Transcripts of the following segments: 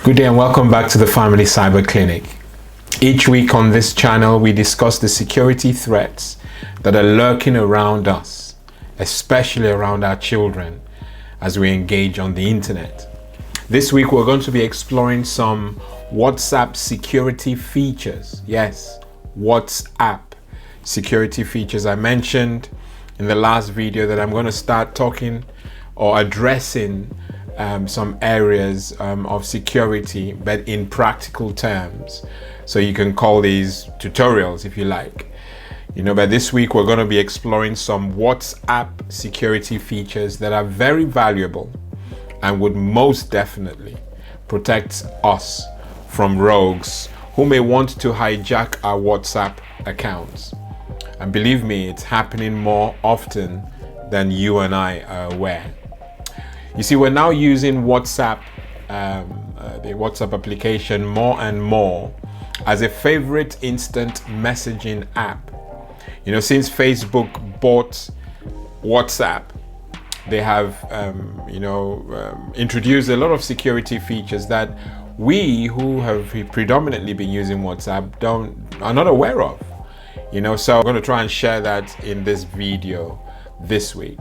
Good day and welcome back to the Family Cyber Clinic. Each week on this channel, we discuss the security threats that are lurking around us, especially around our children as we engage on the internet. This week, we're going to be exploring some WhatsApp security features. Yes, WhatsApp security features. I mentioned in the last video that I'm going to start talking or addressing some areas of security, but in practical terms. So you can call these tutorials if you like. But this week we're going to be exploring some WhatsApp security features that are very valuable and would most definitely protect us from rogues who may want to hijack our WhatsApp accounts. And believe me, it's happening more often than you and I are aware. You see, we're now using WhatsApp, the WhatsApp application more and more as a favorite instant messaging app. Since Facebook bought WhatsApp, they have, introduced a lot of security features that we who have predominantly been using WhatsApp are not aware of. So I'm going to try and share that in this video this week.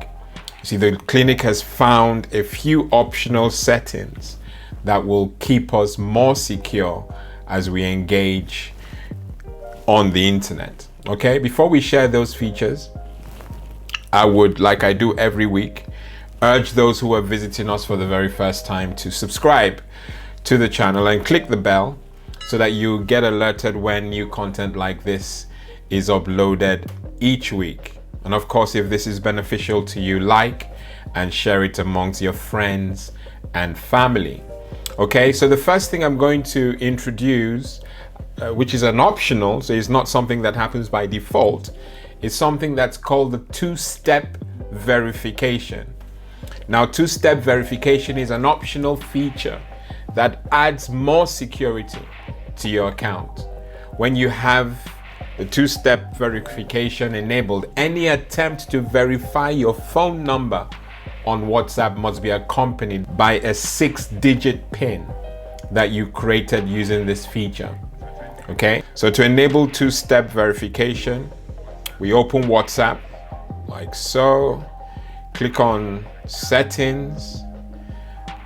See, the clinic has found a few optional settings that will keep us more secure as we engage on the internet. Okay, before we share those features, I would, like I do every week, urge those who are visiting us for the very first time to subscribe to the channel and click the bell so that you get alerted when new content like this is uploaded each week. And of course, if this is beneficial to you, like and share it amongst your friends and family. Okay, so the first thing I'm going to introduce, which is an optional, so it's not something that happens by default, is something that's called the two-step verification. Now, two-step verification is an optional feature that adds more security to your account. When you have the two-step verification enabled, any attempt to verify your phone number on WhatsApp must be accompanied by a 6-digit PIN that you created using this feature. Okay, so to enable two-step verification, we open WhatsApp like so, click on Settings,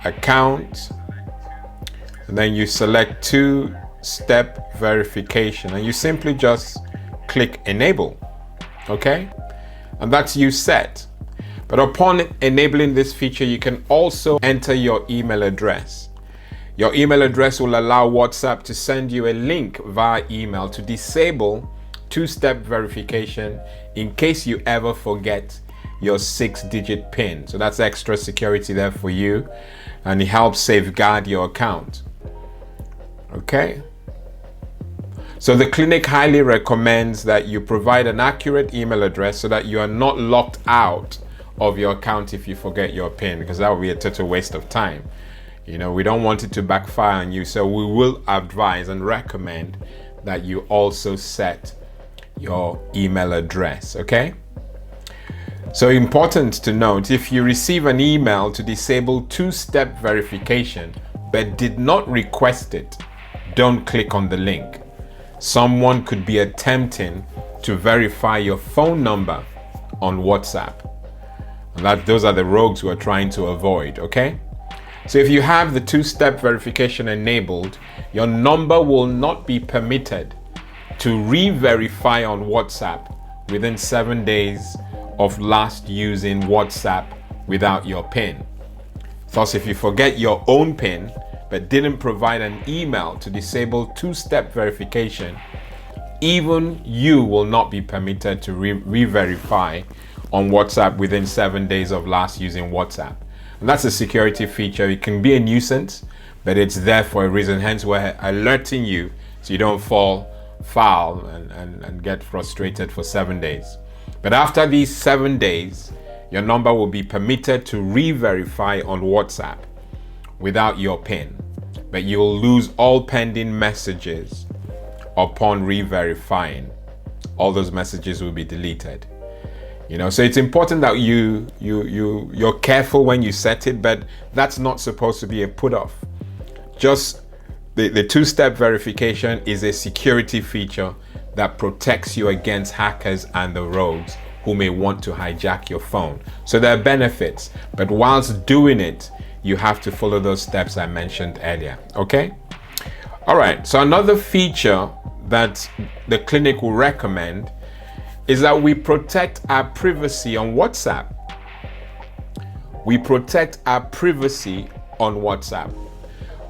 Account, and then you select two-step verification and you simply just click enable. Okay, and that's you set. But upon enabling this feature, you can also enter your email address. Your email address will allow WhatsApp to send you a link via email to disable two-step verification in case you ever forget your 6-digit PIN. So that's extra security there for you, and it helps safeguard your account. Okay. So the clinic highly recommends that you provide an accurate email address so that you are not locked out of your account if you forget your PIN, because that would be a total waste of time. We don't want it to backfire on you, so we will advise and recommend that you also set your email address. Okay, so important to note, if you receive an email to disable two-step verification but did not request it, don't click on the link. Someone could be attempting to verify your phone number on WhatsApp. And those are the rogues who are trying to avoid. Okay, so if you have the two-step verification enabled, your number will not be permitted to re-verify on WhatsApp within 7 days of last using WhatsApp without your PIN. Thus, if you forget your own PIN but didn't provide an email to disable two-step verification, even you will not be permitted to re-verify on WhatsApp within 7 days of last using WhatsApp. And that's a security feature. It can be a nuisance, but it's there for a reason. Hence, we're alerting you so you don't fall foul and get frustrated for 7 days. But after these 7 days, your number will be permitted to re-verify on WhatsApp without your PIN, but you'll lose all pending messages upon re-verifying. All those messages will be deleted. So it's important that you're careful when you set it, but that's not supposed to be a put off. Just The two-step verification is a security feature that protects you against hackers and the rogues who may want to hijack your phone. So there are benefits, but whilst doing it, you have to follow those steps I mentioned earlier, okay? All right, so another feature that the clinic will recommend is that we protect our privacy on WhatsApp. We protect our privacy on WhatsApp.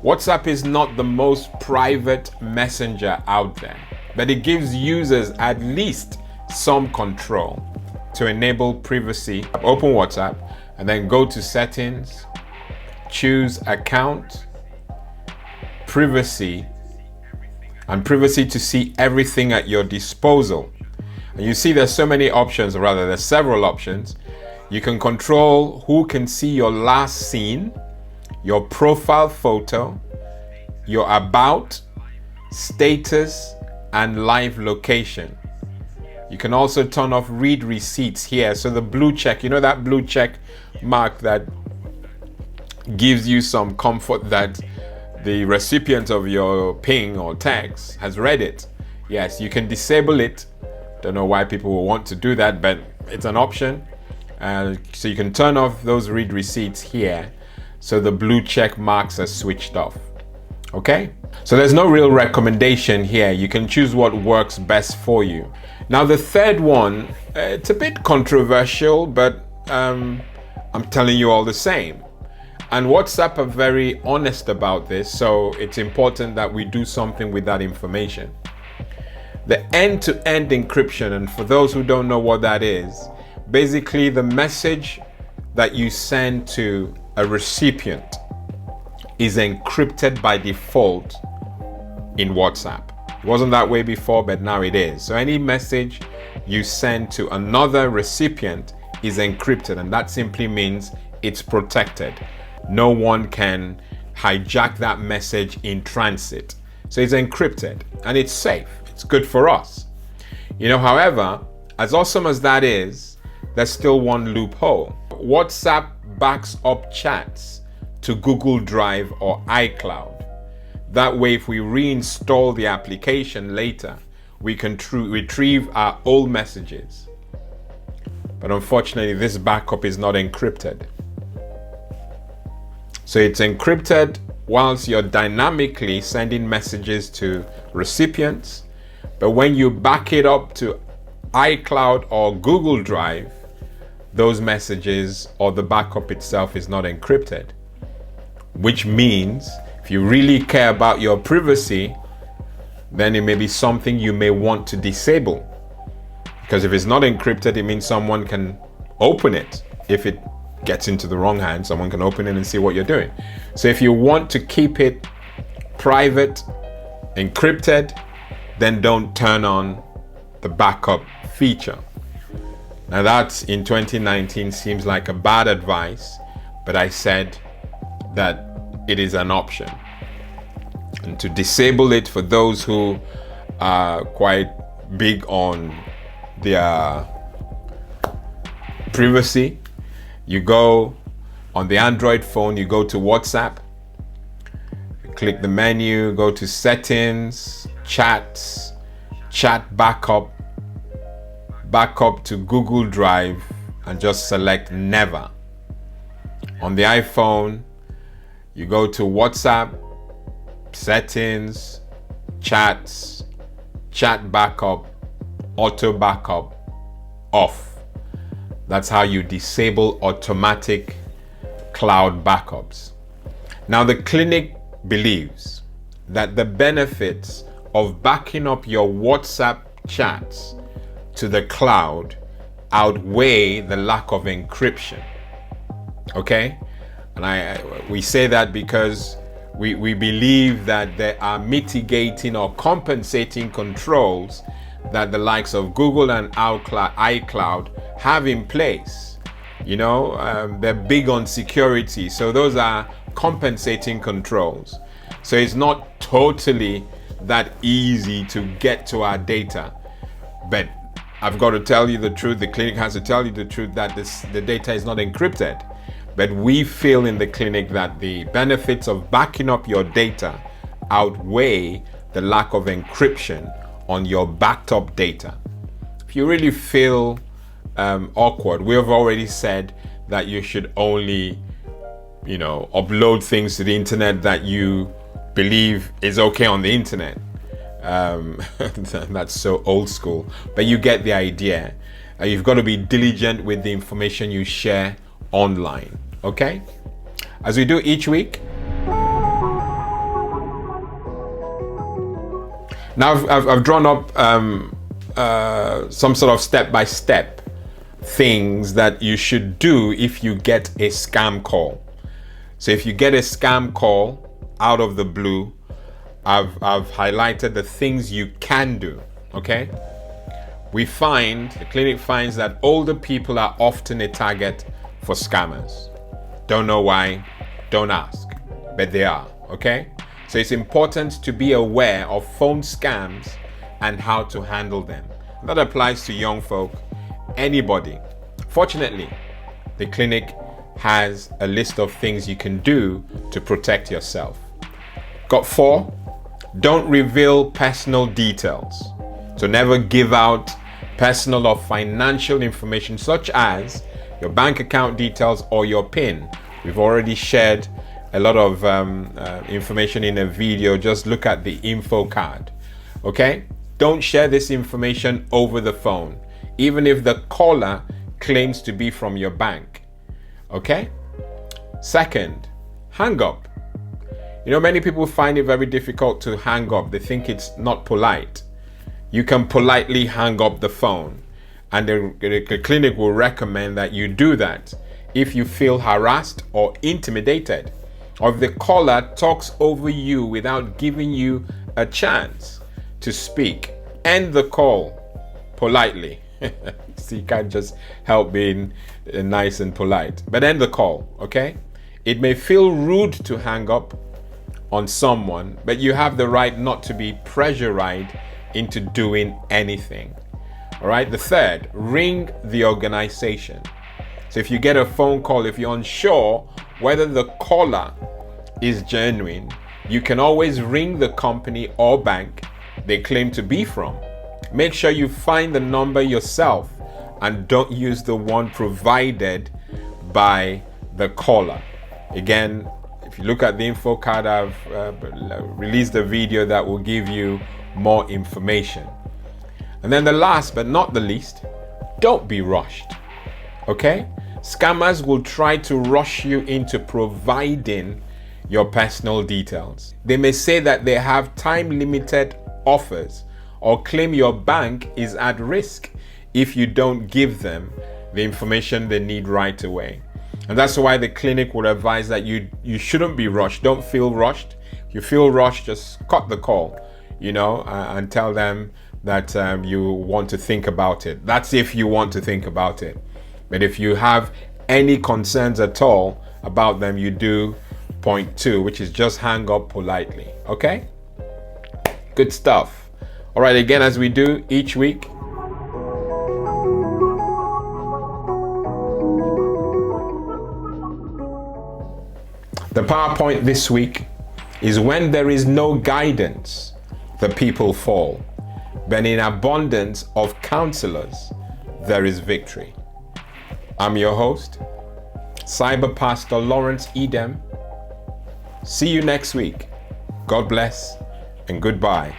WhatsApp is not the most private messenger out there, but it gives users at least some control. To enable privacy, open WhatsApp and then go to settings, choose account, privacy, and privacy to see everything at your disposal. And you see there's so many options, or rather there's several options. You can control who can see your last seen, your profile photo, your about, status, and live location. You can also turn off read receipts here. So the blue check, you know that blue check mark that gives you some comfort that the recipient of your ping or text has read it. Yes, you can disable it. Don't know why people will want to do that, but it's an option. So you can turn off those read receipts here. So the blue check marks are switched off. Okay? So there's no real recommendation here. You can choose what works best for you. Now the third one, it's a bit controversial, but I'm telling you all the same. And WhatsApp are very honest about this, so it's important that we do something with that information. The end-to-end encryption, and for those who don't know what that is, basically the message that you send to a recipient is encrypted by default in WhatsApp. It wasn't that way before, but now it is. So any message you send to another recipient is encrypted, and that simply means it's protected. No one can hijack that message in transit. So it's encrypted and it's safe. It's good for us. However, as awesome as that is, there's still one loophole. WhatsApp backs up chats to Google Drive or iCloud. That way, if we reinstall the application later, we can retrieve our old messages. But unfortunately, this backup is not encrypted. So it's encrypted whilst you're dynamically sending messages to recipients. But when you back it up to iCloud or Google Drive, those messages or the backup itself is not encrypted. Which means if you really care about your privacy, then it may be something you may want to disable. Because if it's not encrypted, it means someone can open it. If it gets into the wrong hands, someone can open it and see what you're doing. So if you want to keep it private, encrypted, then don't turn on the backup feature. Now that in 2019 seems like a bad advice, but I said that it is an option. And to disable it for those who are quite big on their privacy, you go on the Android phone, you go to WhatsApp, click the menu, go to settings, chats, chat backup, backup to Google Drive, and just select never. On the iPhone, you go to WhatsApp, settings, chats, chat backup, auto backup, off. That's how you disable automatic cloud backups. Now, the clinic believes that the benefits of backing up your WhatsApp chats to the cloud outweigh the lack of encryption. Okay? And we say that because we believe that there are mitigating or compensating controls that the likes of Google and iCloud have in place. They're big on security, so those are compensating controls. So it's not totally that easy to get to our data. But I've got to tell you the truth, the clinic has to tell you the truth, that the data is not encrypted. But we feel in the clinic that the benefits of backing up your data outweigh the lack of encryption on your backed up data. If you really feel awkward, we have already said that you should only, upload things to the internet that you believe is okay on the internet. That's so old school, but you get the idea. You've got to be diligent with the information you share online, okay? As we do each week. Now I've drawn up some sort of step-by-step things that you should do if you get a scam call. So if you get a scam call out of the blue, I've highlighted the things you can do, okay? The clinic finds that older people are often a target for scammers. Don't know why, don't ask, but they are, okay? So it's important to be aware of phone scams and how to handle them. That applies to young folk, anybody. Fortunately, the clinic has a list of things you can do to protect yourself. Got 4. Don't reveal personal details. So never give out personal or financial information such as your bank account details or your PIN. We've already shared a lot of information in a video. Just look at the info card, okay? Don't share this information over the phone, even if the caller claims to be from your bank, okay? Second, hang up. Many people find it very difficult to hang up. They think it's not polite. You can politely hang up the phone, and the clinic will recommend that you do that if you feel harassed or intimidated, or if the caller talks over you without giving you a chance to speak. End the call politely. So you can't just help being nice and polite, but end the call, okay? It may feel rude to hang up on someone, but you have the right not to be pressurized into doing anything. All right. The third, ring the organization. So if you get a phone call, if you're unsure whether the caller is genuine, you can always ring the company or bank they claim to be from. Make sure you find the number yourself and don't use the one provided by the caller. Again, if you look at the info card, I've released a video that will give you more information. And then the last but not the least, don't be rushed, okay? Scammers will try to rush you into providing your personal details. They may say that they have time-limited offers or claim your bank is at risk if you don't give them the information they need right away. And that's why the clinic will advise that you shouldn't be rushed. Don't feel rushed. If you feel rushed, just cut the call, and tell them that you want to think about it. That's if you want to think about it. But if you have any concerns at all about them, you do point 2, which is just hang up politely, okay? Good stuff. All right, again, as we do each week, the PowerPoint this week is when there is no guidance, the people fall. But in abundance of counselors, there is victory. I'm your host, Cyber Pastor Lawrence Edem. See you next week. God bless and goodbye.